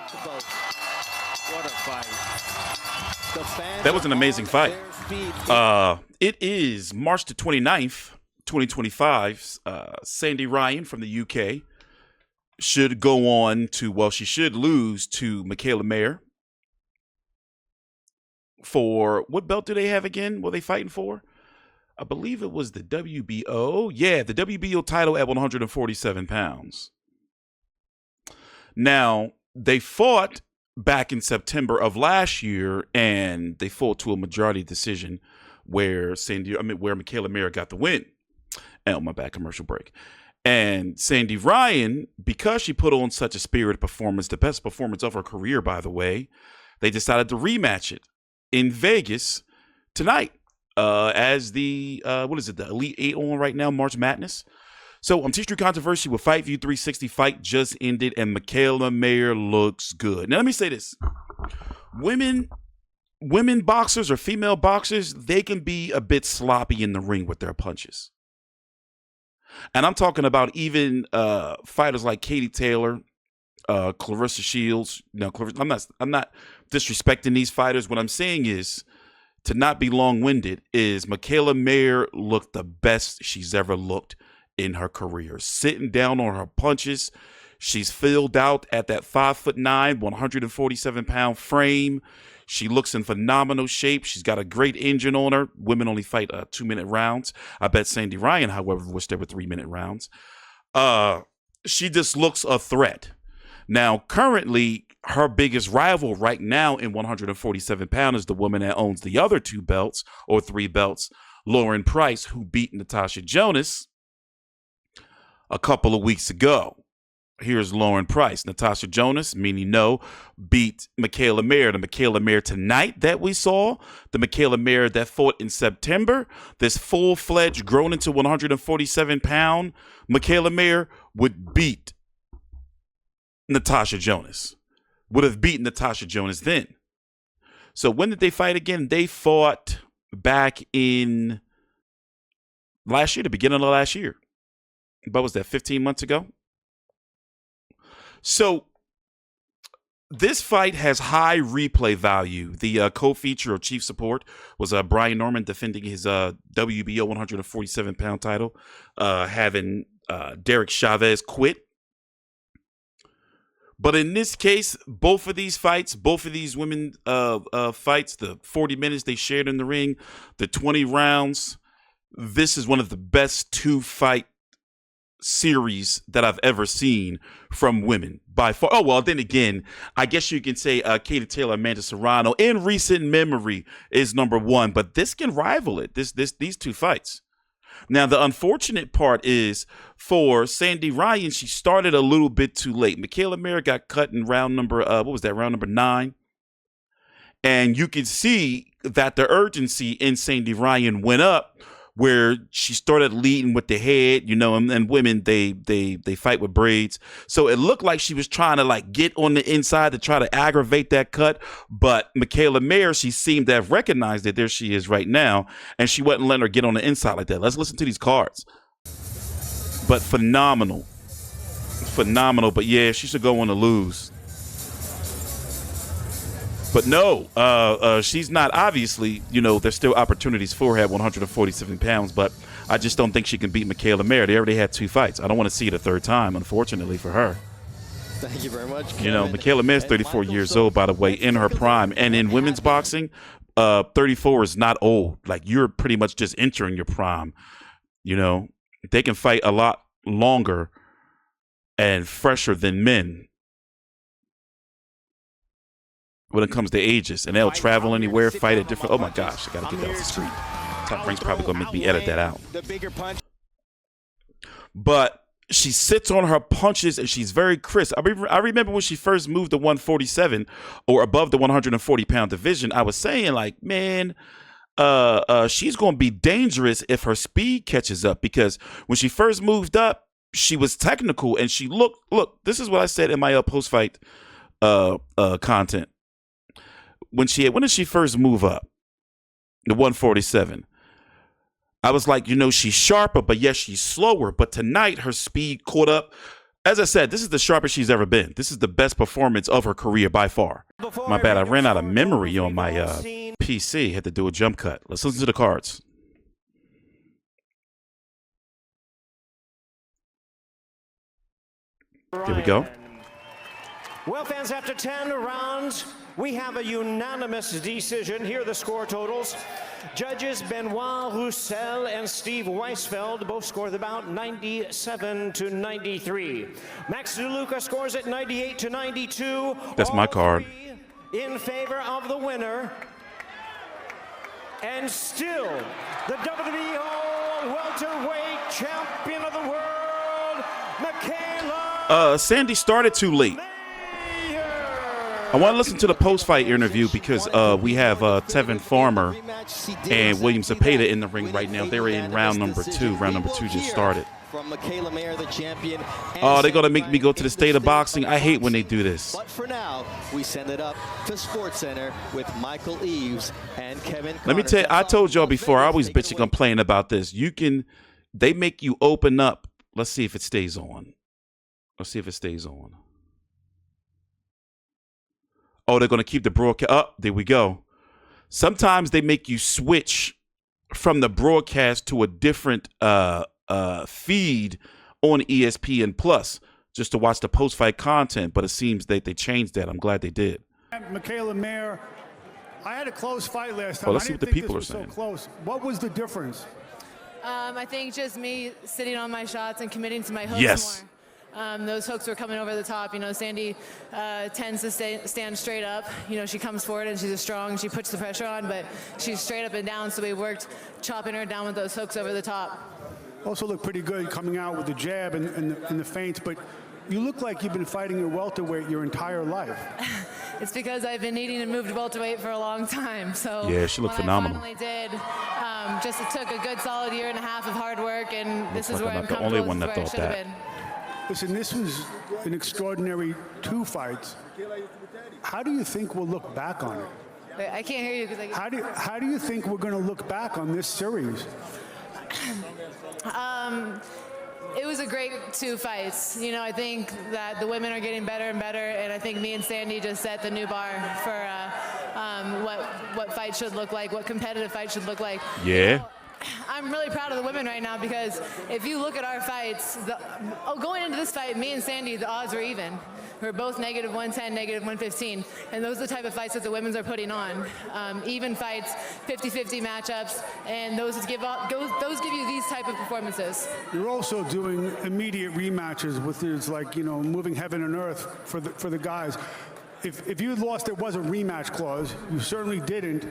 What a fight. That was an amazing fight. It is March the 29th, 2025. Sandy Ryan from the UK should go on to, well, she should lose to Michaela Mayer. For what belt do they have again? What are they fighting for? I believe it was the WBO. Yeah, the WBO title at 147 pounds. Now, they fought back in September of last year, and they fought to a majority decision where Michaela Mayer got the win. Oh, my bad, commercial break. And Sandy Ryan, because she put on such a spirited performance, the best performance of her career, by the way, they decided to rematch it in Vegas tonight as the, the Elite Eight on right now, March Madness. So TstreeT Controversy with Fight View 360 fight just ended, and Michaela Mayer looks good. Now, let me say this. Women boxers or female boxers, they can be a bit sloppy in the ring with their punches. And I'm talking about even fighters like Katie Taylor, Clarissa Shields. No, I'm not disrespecting these fighters. What I'm saying is, to not be long-winded, is Michaela Mayer looked the best she's ever looked in her career. Sitting down on her punches, she's filled out at that 5'9", 147-pound frame. She looks in phenomenal shape. She's got a great engine on her. Women only fight 2-minute rounds. I bet Sandy Ryan, however, wish there were 3-minute rounds. She just looks a threat. Now, currently, her biggest rival right now in 147 pounds is the woman that owns the other 2 belts or 3 belts, Lauren Price, who beat Natasha Jonas a couple of weeks ago. Here's Lauren Price. Natasha Jonas, meaning no, beat Michaela Mayer. The Michaela Mayer tonight that we saw, the Michaela Mayer that fought in September, this full-fledged, grown into 147-pound Michaela Mayer would beat Natasha Jonas. Would have beaten Natasha Jonas then. So when did they fight again? They fought back in last year, the beginning of last year. What was that, 15 months ago? So this fight has high replay value. The co-feature or chief support was Brian Norman defending his WBO 147-pound title, having Derek Chavez quit. But in this case, both of these women fights, the 40 minutes they shared in the ring, the 20 rounds, this is one of the best 2-fight series that I've ever seen from women by far. Oh, well, then again, I guess you can say Katie Taylor, Amanda Serrano in recent memory is number 1, but this can rival it, these 2 fights. Now, the unfortunate part is for Sandy Ryan, she started a little bit too late. Michaela Mayer got cut in round number, round number 9. And you can see that the urgency in Sandy Ryan went up, where she started leading with the head, and women, they fight with braids. So it looked like she was trying to get on the inside to try to aggravate that cut. But Michaela Mayer, she seemed to have recognized it. There she is right now. And she wasn't letting her get on the inside like that. Let's listen to these cards. But phenomenal. But yeah, she should go on to lose. But no, she's not. Obviously, there's still opportunities for her at 147 pounds, but I just don't think she can beat Michaela Mayer. They already had 2 fights. I don't want to see it a third time, unfortunately, for her. Thank you very much, Kevin. Michaela Mayer's 34 years old, by the way, in her prime. And in women's boxing, 34 is not old. You're pretty much just entering your prime. They can fight a lot longer and fresher than men when it comes to ages, and they'll travel anywhere, fight at different. Oh my gosh, I gotta get that off the screen. Top Rank's probably gonna make me edit that out. But she sits on her punches and she's very crisp. I remember when she first moved to 147 or above the 140-pound division, I was saying man, she's gonna be dangerous if her speed catches up, because when she first moved up, she was technical and she look. This is what I said in my post-fight content. When did she first move up? The 147. I was like, she's sharper, but yes, she's slower. But tonight, her speed caught up. As I said, this is the sharpest she's ever been. This is the best performance of her career by far. My bad. I ran out of memory on my PC. Had to do a jump cut. Let's listen to the cards. Here we go. Well, fans, after 10 rounds, we have a unanimous decision. Here are the score totals. Judges Benoit Roussel and Steve Weisfeld both scored the bout 97-93. Max DeLuca scores at 98-92. That's my card. In favor of the winner. And still, the WBO welterweight champion of the world, Michaela. Sandy started too late. I want to listen to the post-fight interview because we have Tevin Farmer and William Zepeda in the ring right now. They're in round number 2. Round number 2 just started. From Michaela Mayer, the champion. Oh, they're going to make me go to the State of Boxing. I hate when they do this. But for now, we send it up to SportsCenter with Michael Eaves and Kevin Carter. Let me tell you, I told y'all before, I always bitch and complain about this. They make you open up. Let's see if it stays on. Let's see if it stays on. Oh, they're going to keep the broadcast. Oh, there we go. Sometimes they make you switch from the broadcast to a different feed on ESPN Plus just to watch the post-fight content, but it seems that they changed that. I'm glad they did. Michaela Mayer, I had a close fight last time. Well, let's see what the people are saying. So close. What was the difference? I think just me sitting on my shots and committing to my hooks Yes. more. Those hooks were coming over the top. You know, Sandy tends to stand straight up. You know, she comes forward and she's strong. She puts the pressure on, but she's straight up and down. So we worked chopping her down with those hooks over the top. Also looked pretty good coming out with the jab and the feints, but you look like you've been fighting your welterweight your entire life. It's because I've been needing to move to welterweight for a long time. So yeah, she looked phenomenal. I finally did. Just it took a good solid year and a half of hard work, and this is where I'm the only one that where I thought should have that. been. Listen, this was an extraordinary 2 fights. How do you think we'll look back on it? Wait, I can't hear you because How do you think we're going to look back on this series? It was a great 2 fights. You know, I think that the women are getting better and better, and I think me and Sandy just set the new bar for what fight should look like, what competitive fight should look like. Yeah. You know, I'm really proud of the women right now because if you look at our fights, going into this fight, me and Sandy, the odds were even. We're both -110, -115, and those are the type of fights that the women's are putting on. Even fights, 50-50 matchups, and those give you these type of performances. You're also doing immediate rematches with these, like, you know, moving heaven and earth for the guys. If you had lost, there was a rematch clause. You certainly didn't.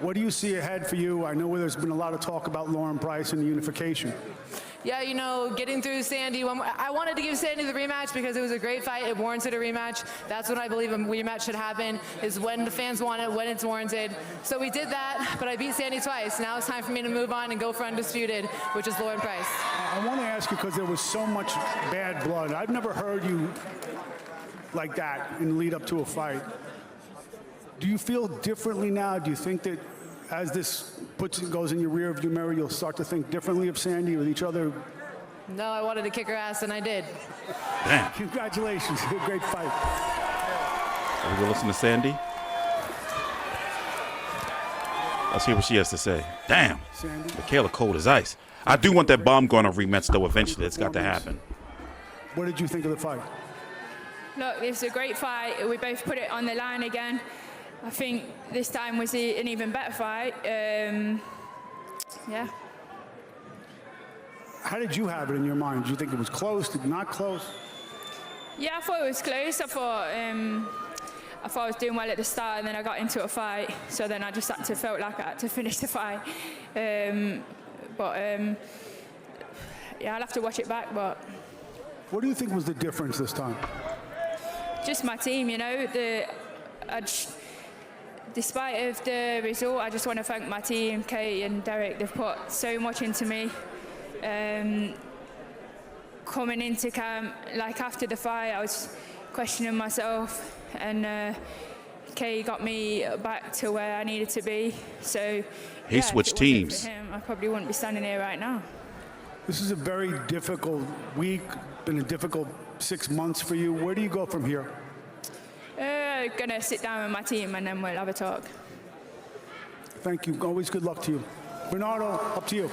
What do you see ahead for you? I know there's been a lot of talk about Lauren Price and the unification. Yeah, you know, getting through Sandy, I wanted to give Sandy the rematch because it was a great fight. It warranted a rematch. That's when I believe a rematch should happen, is when the fans want it, when it's warranted. So we did that, but I beat Sandy twice. Now it's time for me to move on and go for undisputed, which is Lauren Price. I want to ask you, because there was so much bad blood. I've never heard you like that in the lead up to a fight. Do you feel differently now? Do you think that as this goes in your rearview mirror, you'll start to think differently of Sandy with each other? No, I wanted to kick her ass, and I did. Damn. Congratulations. Great fight. Are we going to listen to Sandy? Let's hear what she has to say. Damn. Sandy. Michaela cold as ice. I do want that bomb going on rematch, though, eventually. It's got to happen. What did you think of the fight? Look, it was a great fight. We both put it on the line again. I think this time was an even better fight. Yeah. How did you have it in your mind? Did you think it was close? Did it not close? Yeah, I thought it was close. I thought I was doing well at the start, and then I got into a fight. So then I just felt like I had to finish the fight. Yeah, I'll have to watch it back. But what do you think was the difference this time? Just my team, you know. Despite of the result, I just want to thank my team, Kate and Derek. They've put so much into me. Coming into camp, like after the fight, I was questioning myself, and Kate got me back to where I needed to be. So he switched teams. For him, I probably wouldn't be standing here right now. This is a very difficult week, been a difficult 6 months for you. Where do you go from here? Gonna sit down with my team and then we'll have a talk. Thank you. Always good luck to you. Bernardo, up to you.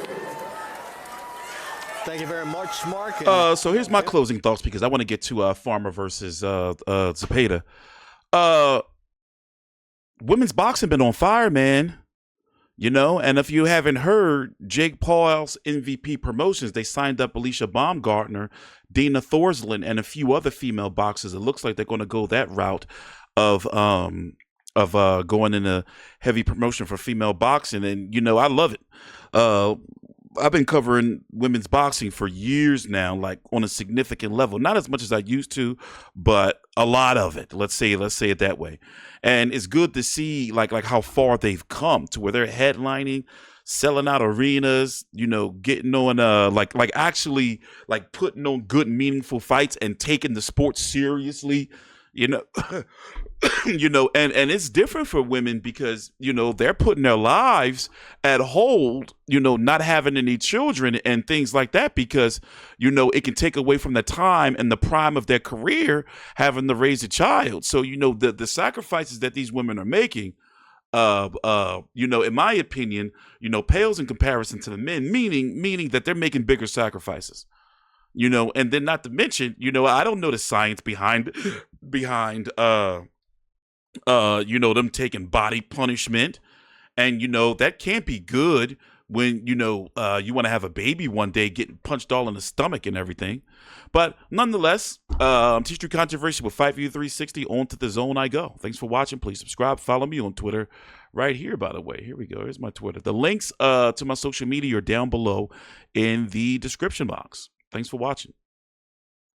Thank you very much, Mark. So here's my closing thoughts because I want to get to Farmer versus Zepeda. Women's boxing been on fire, man. You know, and if you haven't heard, Jake Paul's MVP Promotions, they signed up Alicia Baumgartner, Dina Thorslin, and a few other female boxers. It looks like they're going to go that route of going in a heavy promotion for female boxing. And, you know, I love it. I've been covering women's boxing for years now, like on a significant level. Not as much as I used to, but a lot of it. Let's say it that way. And it's good to see like how far they've come to where they're headlining, selling out arenas, you know, getting on like actually like putting on good, meaningful fights and taking the sport seriously. You know, you know, and it's different for women because, you know, they're putting their lives at hold, you know, not having any children and things like that because, you know, it can take away from the time and the prime of their career having to raise a child. So, you know, the sacrifices that these women are making, you know, in my opinion, you know, pales in comparison to the men, meaning that they're making bigger sacrifices. You know, and then not to mention, you know, I don't know the science behind, you know, them taking body punishment. And, you know, that can't be good when, you know, you want to have a baby one day getting punched all in the stomach and everything. But nonetheless, TstreeT Controversy with Fight View 360 on to the zone I go. Thanks for watching. Please subscribe. Follow me on Twitter right here, by the way. Here we go. Here's my Twitter. The links to my social media are down below in the description box. Thanks for watching.